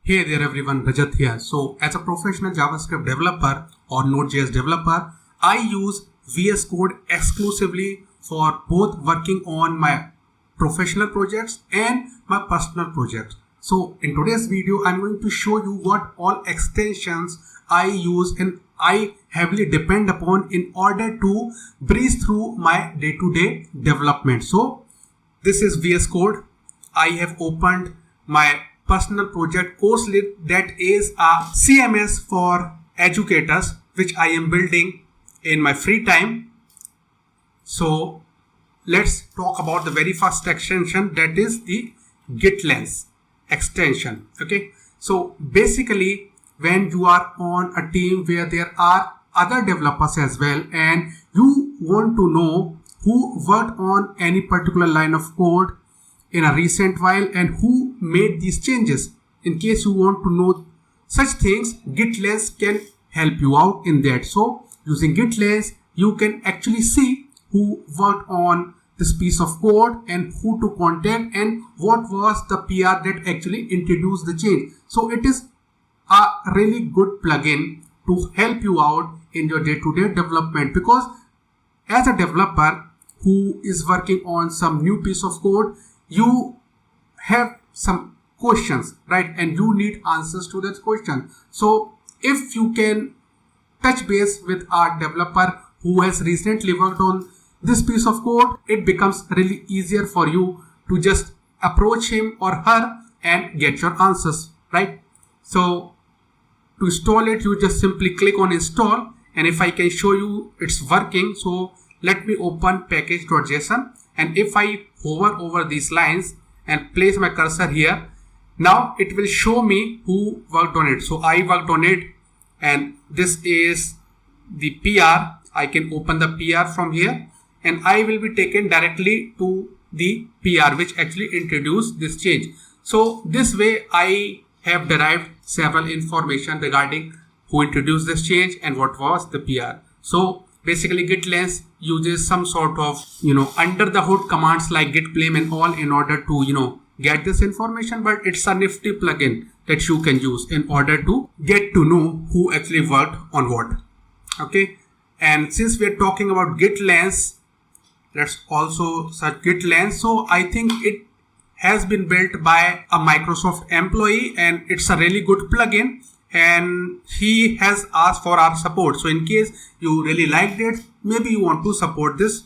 Hey there everyone, Rajat here. So as a professional JavaScript developer or Node.js developer, I use VS Code exclusively for both working on my professional projects and my personal projects. So in today's video, I'm going to show you what all extensions I use and I heavily depend upon in order to breeze through my day-to-day development. So this is VS Code. I have opened my personal project Courselet, that is a CMS for educators, which I am building in my free time. So let's talk about the very first extension, that is the GitLens extension. Okay, so basically when you are on a team where there are other developers as well and you want to know who worked on any particular line of code in a recent while and who made these changes. In case you want to know such things, GitLens can help you out in that. So using GitLens, you can actually see who worked on this piece of code and who to contact and what was the PR that actually introduced the change. So it is a really good plugin to help you out in your day-to-day development, because as a developer who is working on some new piece of code, you have some questions, right? And you need answers to that question. So if you can touch base with a developer who has recently worked on this piece of code, it becomes really easier for you to just approach him or her and get your answers, right? So to install it, you just simply click on install, and if I can show you it's working, so let me open package.json, and if I hover over these lines and place my cursor here, now it will show me who worked on it. So I worked on it, and this is the PR. I can open the PR from here and I will be taken directly to the PR which actually introduced this change. So this way I have derived several information regarding who introduced this change and what was the PR. So basically GitLens uses some sort of, under the hood commands like git blame and all in order to, get this information, but it's a nifty plugin that you can use in order to get to know who actually worked on what. Okay. And since we're talking about GitLens, let's also search GitLens. So I think it has been built by a Microsoft employee and it's a really good plugin. And he has asked for our support. So in case you really liked it, maybe you want to support this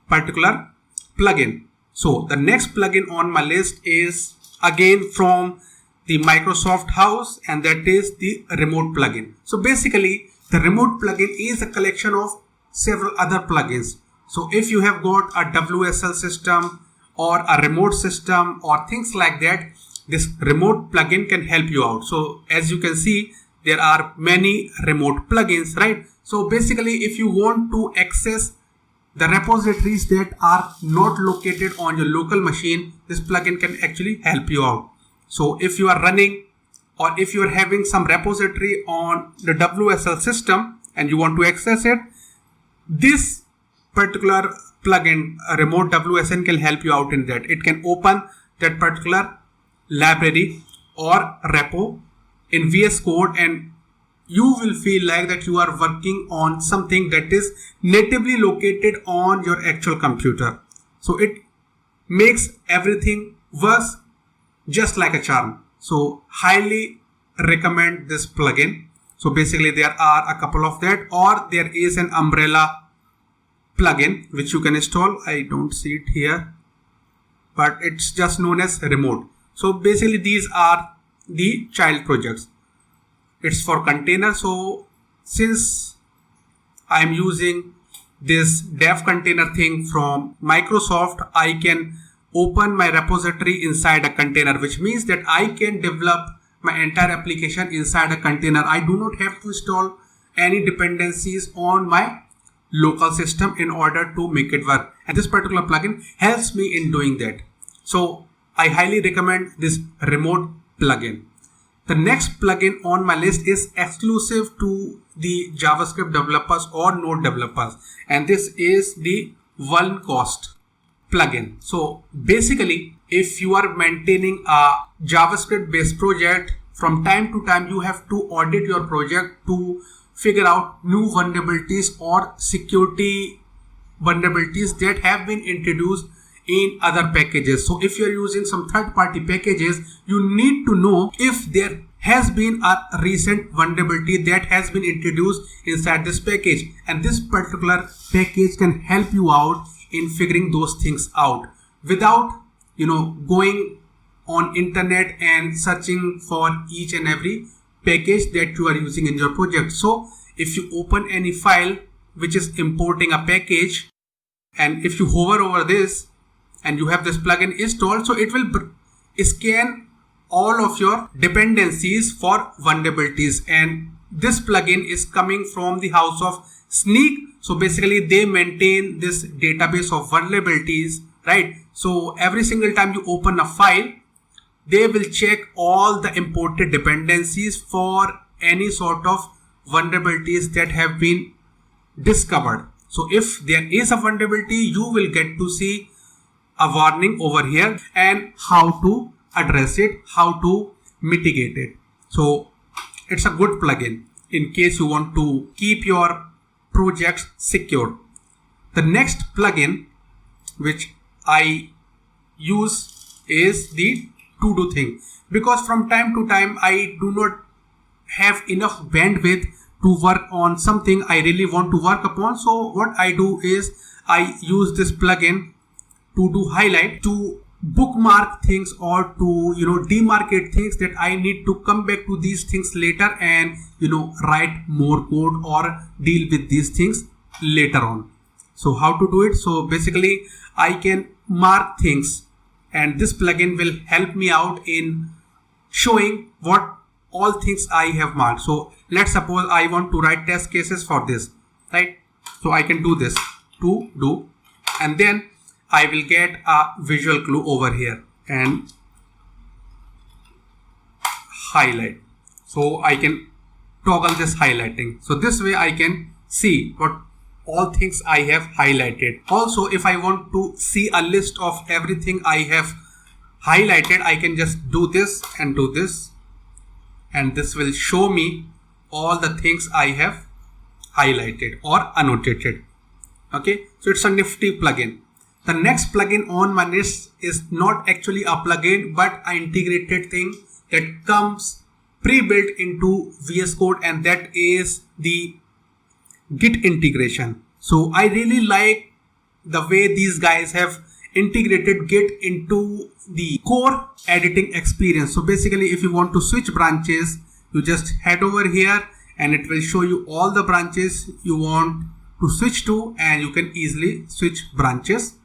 particular plugin. So the next plugin on my list is again from the Microsoft house, and that is the remote plugin. So basically the remote plugin is a collection of several other plugins. So if you have got a WSL system or a remote system or things like that, this remote plugin can help you out. So as you can see, there are many remote plugins, right? So basically, if you want to access the repositories that are not located on your local machine, this plugin can actually help you out. So if you are running or if you are having some repository on the WSL system and you want to access it, this particular plugin, remote WSN, can help you out in that. It can open that particular library or repo in VS Code and you will feel like that you are working on something that is natively located on your actual computer. So it makes everything works just like a charm. So highly recommend this plugin. So basically there are a couple of that, or there is an umbrella plugin which you can install. I don't see it here, but it's just known as remote. So basically these are the child projects. It's for container. So since I'm using this dev container thing from Microsoft, I can open my repository inside a container, which means that I can develop my entire application inside a container. I do not have to install any dependencies on my local system in order to make it work. And this particular plugin helps me in doing that. So I highly recommend this remote plugin. The next plugin on my list is exclusive to the JavaScript developers or Node developers, and this is the Vulncost plugin. So basically, if you are maintaining a JavaScript based project from time to time you have to audit your project to figure out new vulnerabilities or security vulnerabilities that have been introduced in other packages. So if you're using some third-party packages, you need to know if there has been a recent vulnerability that has been introduced inside this package, and this particular package can help you out in figuring those things out without going on internet and searching for each and every package that you are using in your project. So if you open any file which is importing a package, and if you hover over this and you have this plugin installed, so it will scan all of your dependencies for vulnerabilities, and this plugin is coming from the house of Snyk. So basically they maintain this database of vulnerabilities, right? So every single time you open a file, they will check all the imported dependencies for any sort of vulnerabilities that have been discovered. So if there is a vulnerability, you will get to see a warning over here and how to address it, how to mitigate it. So it's a good plugin in case you want to keep your projects secure. The next plugin which I use is the to-do thing, because from time to time I do not have enough bandwidth to work on something I really want to work upon. So what I do is I use this plugin to do highlight, to bookmark things, or to demarcate things that I need to come back to these things later and write more code or deal with these things later on. So how to do it? So basically I can mark things, and this plugin will help me out in showing what all things I have marked. So let's suppose I want to write test cases for this, right? So I can do this to do, and then I will get a visual clue over here and highlight. So I can toggle this highlighting. So this way I can see what all things I have highlighted. Also, if I want to see a list of everything I have highlighted, I can just do this and do this, and this will show me all the things I have highlighted or annotated. Okay, so it's a nifty plugin. The next plugin on my list is not actually a plugin but an integrated thing that comes pre-built into VS Code, and that is the Git integration. So I really like the way these guys have integrated Git into the core editing experience. So basically if you want to switch branches, you just head over here and it will show you all the branches you want to switch to, and you can easily switch branches.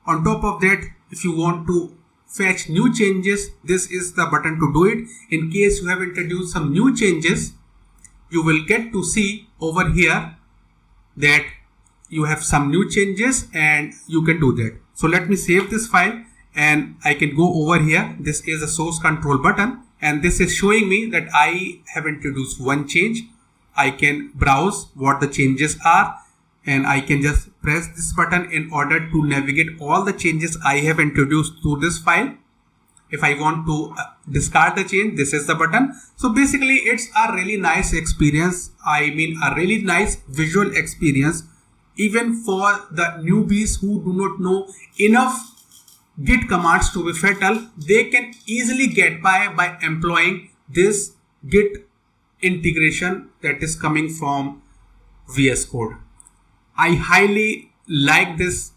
On top of that, if you want to fetch new changes, this is the button to do it. In case you have introduced some new changes, you will get to see over here that you have some new changes and you can do that. So let me save this file and I can go over here. This is a source control button, and this is showing me that I have introduced one change. I can browse what the changes are, and I can just press this button in order to navigate all the changes I have introduced to this file. If I want to discard the change, this is the button. So basically it's a really nice experience. I mean a really nice visual experience, even for the newbies who do not know enough Git commands to be fatal. They can easily get by employing this Git integration that is coming from VS Code. I highly like this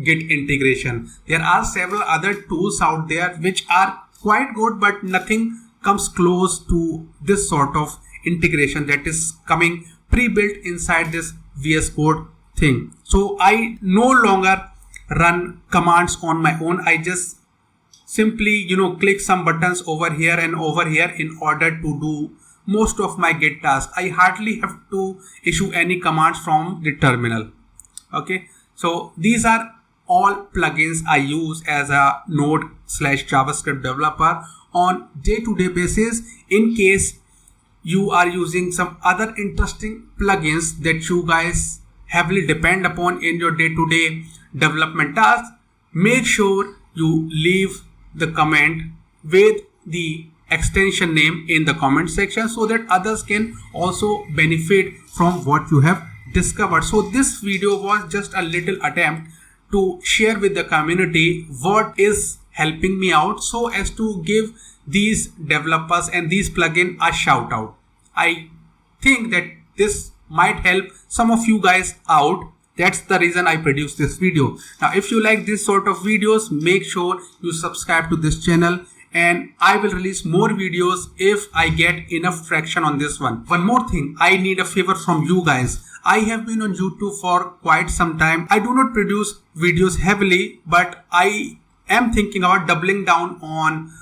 Git integration. There are several other tools out there which are quite good, but nothing comes close to this sort of integration that is coming pre-built inside this VS Code thing. So I no longer run commands on my own. I just simply click some buttons over here and over here in order to do most of my Git tasks. I hardly have to issue any commands from the terminal. Okay, so these are all plugins I use as a Node/JavaScript developer on day-to-day basis. In case you are using some other interesting plugins that you guys heavily depend upon in your day-to-day development tasks, make sure you leave the comment with the extension name in the comment section so that others can also benefit from what you have discovered. So this video was just a little attempt to share with the community what is helping me out so as to give these developers and these plugins a shout out. I think that this might help some of you guys out. That's the reason I produced this video. Now, if you like this sort of videos, make sure you subscribe to this channel, and I will release more videos if I get enough traction on this one. One more thing, I need a favor from you guys. I have been on YouTube for quite some time. I do not produce videos heavily, but I am thinking about doubling down on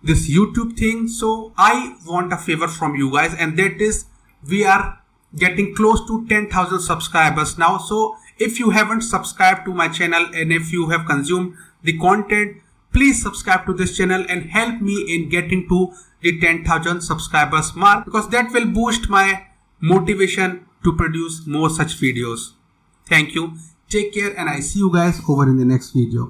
this YouTube thing. So I want a favor from you guys, and that is we are getting close to 10,000 subscribers now. So if you haven't subscribed to my channel and if you have consumed the content, please subscribe to this channel and help me in getting to the 10,000 subscribers mark, because that will boost my motivation to produce more such videos. Thank you. Take care, and I see you guys over in the next video.